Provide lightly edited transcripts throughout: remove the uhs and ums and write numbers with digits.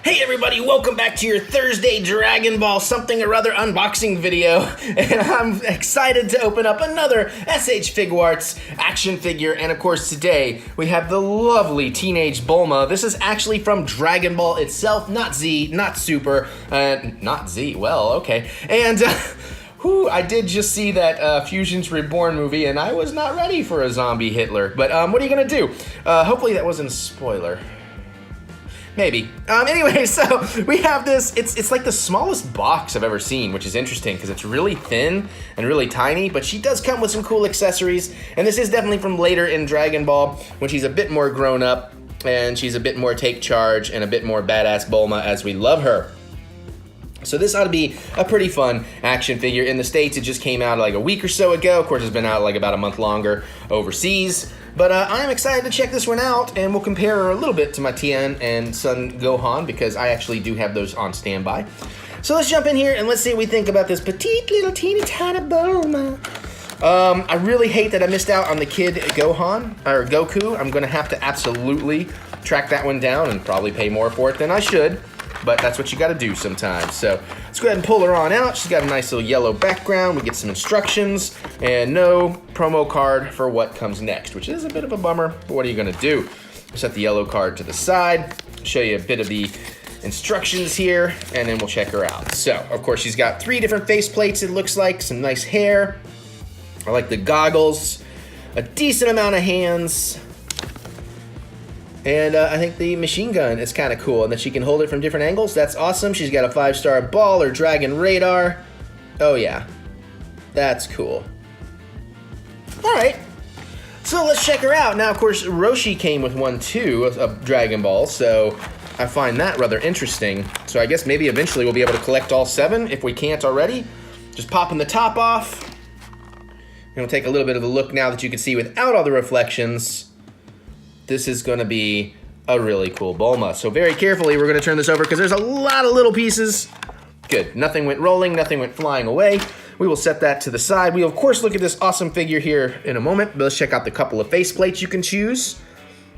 Hey everybody, welcome back to your Thursday Dragon Ball something or other unboxing video, and I'm excited to open up another SH Figuarts action figure, and of course today we have the lovely Teenage Bulma. This is actually from Dragon Ball itself, not Z, not Super, not Z, well, okay, and I did just see that Fusion's Reborn movie, and I was not ready for a zombie Hitler, but what are you gonna do? Hopefully that wasn't a spoiler. Maybe. Anyway, so we have this, it's like the smallest box I've ever seen, which is interesting because it's really thin and really tiny, but she does come with some cool accessories, and this is definitely from later in Dragon Ball when she's a bit more grown up and she's a bit more take charge and a bit more badass Bulma as we love her. So this ought to be a pretty fun action figure. In the States, it just came out like a week or so ago. Of course, it's been out like about a month longer overseas. But I'm excited to check this one out, and we'll compare her a little bit to my Tien and Son Gohan, because I actually do have those on standby. So let's jump in here, and let's see what we think about this petite little teeny tiny Bulma. I really hate that I missed out on the kid Gohan, or Goku. I'm gonna have to absolutely track that one down and probably pay more for it than I should. But that's what you gotta do sometimes. So let's go ahead and pull her on out. She's got a nice little yellow background. We get some instructions and no promo card for what comes next, which is a bit of a bummer, but what are you gonna do? Set the yellow card to the side, show you a bit of the instructions here, and then we'll check her out. So, of course, she's got 3 different face plates, it looks like, some nice hair. I like the goggles, a decent amount of hands, and I think the machine gun is kind of cool, and that she can hold it from different angles. That's awesome. She's got a 5-star ball or dragon radar. Oh yeah, that's cool. All right, so let's check her out. Now, of course, Roshi came with one too of Dragon Ball, so I find that rather interesting. So I guess maybe eventually we'll be able to collect all 7 if we can't already. Just popping the top off. And we'll take a little bit of a look now that you can see without all the reflections. This is gonna be a really cool Bulma. So very carefully, we're gonna turn this over because there's a lot of little pieces. Good, nothing went rolling, nothing went flying away. We will set that to the side. We'll of course look at this awesome figure here in a moment, but let's check out the couple of faceplates you can choose.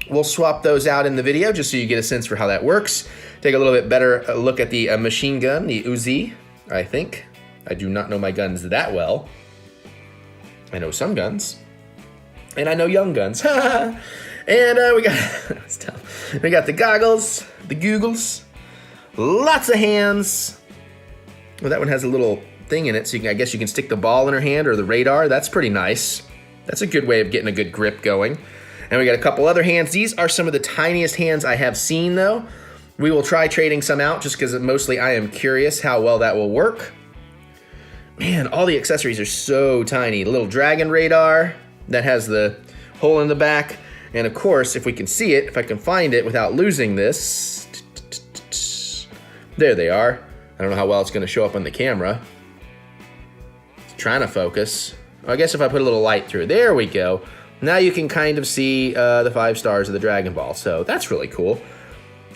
We'll swap those out in the video just so you get a sense for how that works. Take a little bit better look at the machine gun, the Uzi, I think. I do not know my guns that well. I know some guns, and I know young guns. And we got the goggles, the googles, lots of hands. Well, that one has a little thing in it, so I guess you can stick the ball in her hand or the radar. That's pretty nice. That's a good way of getting a good grip going. And we got a couple other hands. These are some of the tiniest hands I have seen, though. We will try trading some out just because mostly I am curious how well that will work. Man, all the accessories are so tiny. The little dragon radar that has the hole in the back. And of course, if we can see it, if I can find it without losing this, there they are. I don't know how well it's gonna show up on the camera. It's trying to focus. I guess if I put a little light through, there we go. Now you can kind of see the 5 stars of the Dragon Ball, so that's really cool.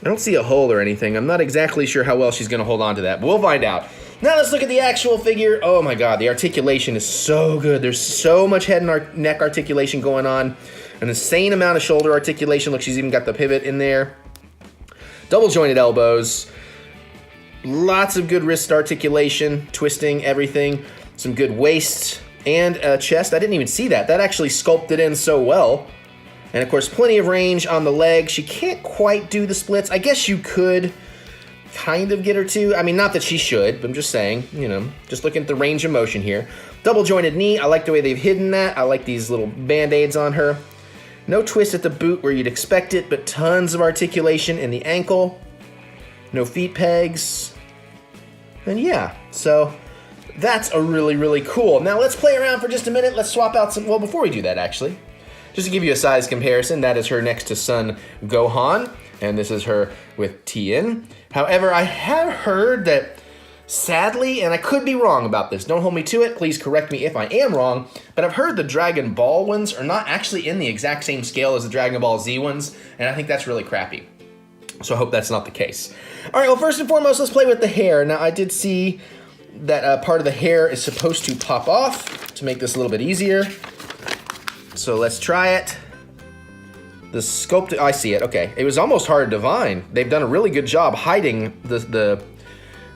I don't see a hole or anything. I'm not exactly sure how well she's gonna hold on to that, but we'll find out. Now let's look at the actual figure. Oh my God, the articulation is so good. There's so much head and neck articulation going on. An insane amount of shoulder articulation. Look, she's even got the pivot in there. Double jointed elbows. Lots of good wrist articulation, twisting, everything. Some good waist and chest. I didn't even see that. That actually sculpted in so well. And of course, plenty of range on the leg. She can't quite do the splits. I guess you could kind of get her to. I mean, not that she should, but I'm just saying, you know, just looking at the range of motion here. Double jointed knee. I like the way they've hidden that. I like these little band-aids on her. No twist at the boot where you'd expect it, but tons of articulation in the ankle. No feet pegs. And yeah, so that's a really, really cool. Now let's play around for just a minute. Let's swap out some, well, before we do that actually, just to give you a size comparison, that is her next to Son Gohan, and this is her with Tien. However, I have heard that, sadly, and I could be wrong about this, don't hold me to it, please correct me if I am wrong, but I've heard the Dragon Ball ones are not actually in the exact same scale as the Dragon Ball Z ones, and I think that's really crappy. So I hope that's not the case. All right, well, first and foremost, let's play with the hair. Now, I did see that part of the hair is supposed to pop off to make this a little bit easier. So let's try it. The sculpt, I see it, okay. It was almost hard to divine. They've done a really good job hiding the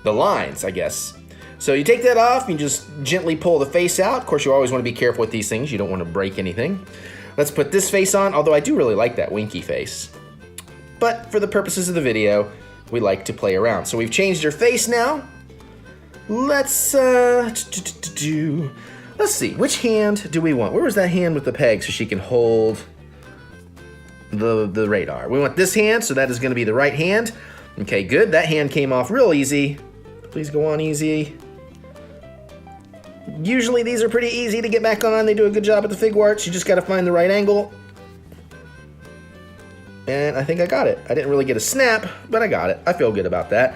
lines, I guess. So you take that off, you just gently pull the face out. Of course, you always want to be careful with these things. You don't want to break anything. Let's put this face on, although I do really like that winky face. But for the purposes of the video, we like to play around. So we've changed her face now. Let's see, which hand do we want? Where was that hand with the peg so she can hold the radar? We want this hand, so that is gonna be the right hand. Okay, good, that hand came off real easy. Please go on easy. Usually these are pretty easy to get back on. They do a good job at the Figuarts. You just gotta find the right angle. And I think I got it. I didn't really get a snap, but I got it. I feel good about that.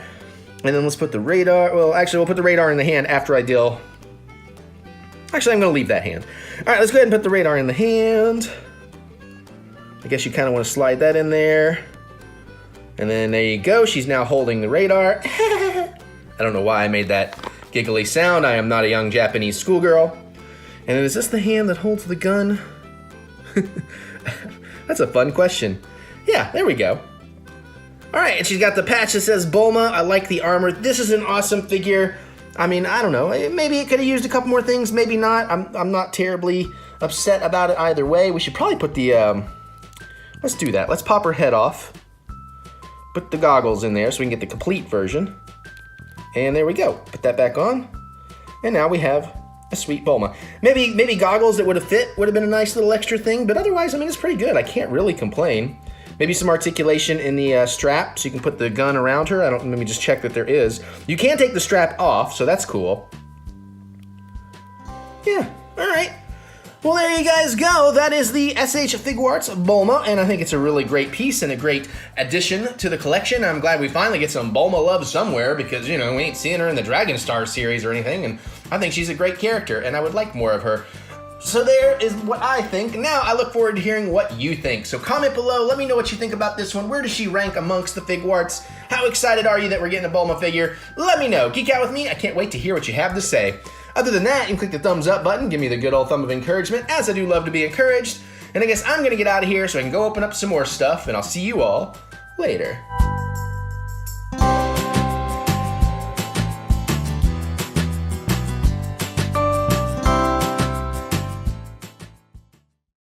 And then let's put the radar, well, actually, we'll put the radar in the hand after I deal. Actually, I'm gonna leave that hand. All right, let's go ahead and put the radar in the hand. I guess you kind of want to slide that in there. And then there you go. She's now holding the radar. I don't know why I made that giggly sound. I am not a young Japanese schoolgirl. And then is this the hand that holds the gun? That's a fun question. Yeah, there we go. All right, and she's got the patch that says Bulma. I like the armor. This is an awesome figure. I mean, I don't know. Maybe it could have used a couple more things. Maybe not. I'm not terribly upset about it either way. We should probably put the, let's do that. Let's pop her head off. Put the goggles in there so we can get the complete version. And there we go. Put that back on. And now we have a sweet Bulma. Maybe goggles that would have fit would have been a nice little extra thing, but otherwise, I mean, it's pretty good. I can't really complain. Maybe some articulation in the strap so you can put the gun around her. Let me just check that there is. You can take the strap off, so that's cool. Yeah, all right. Well, there you guys go. That is the SH Figuarts Bulma, and I think it's a really great piece and a great addition to the collection. I'm glad we finally get some Bulma love somewhere because, you know, we ain't seeing her in the Dragon Star series or anything, and I think she's a great character, and I would like more of her. So there is what I think. Now I look forward to hearing what you think. So comment below, let me know what you think about this one. Where does she rank amongst the Figuarts? How excited are you that we're getting a Bulma figure? Let me know. Geek out with me. I can't wait to hear what you have to say. Other than that, you can click the thumbs up button, give me the good old thumb of encouragement, as I do love to be encouraged. And I guess I'm gonna get out of here so I can go open up some more stuff, and I'll see you all later.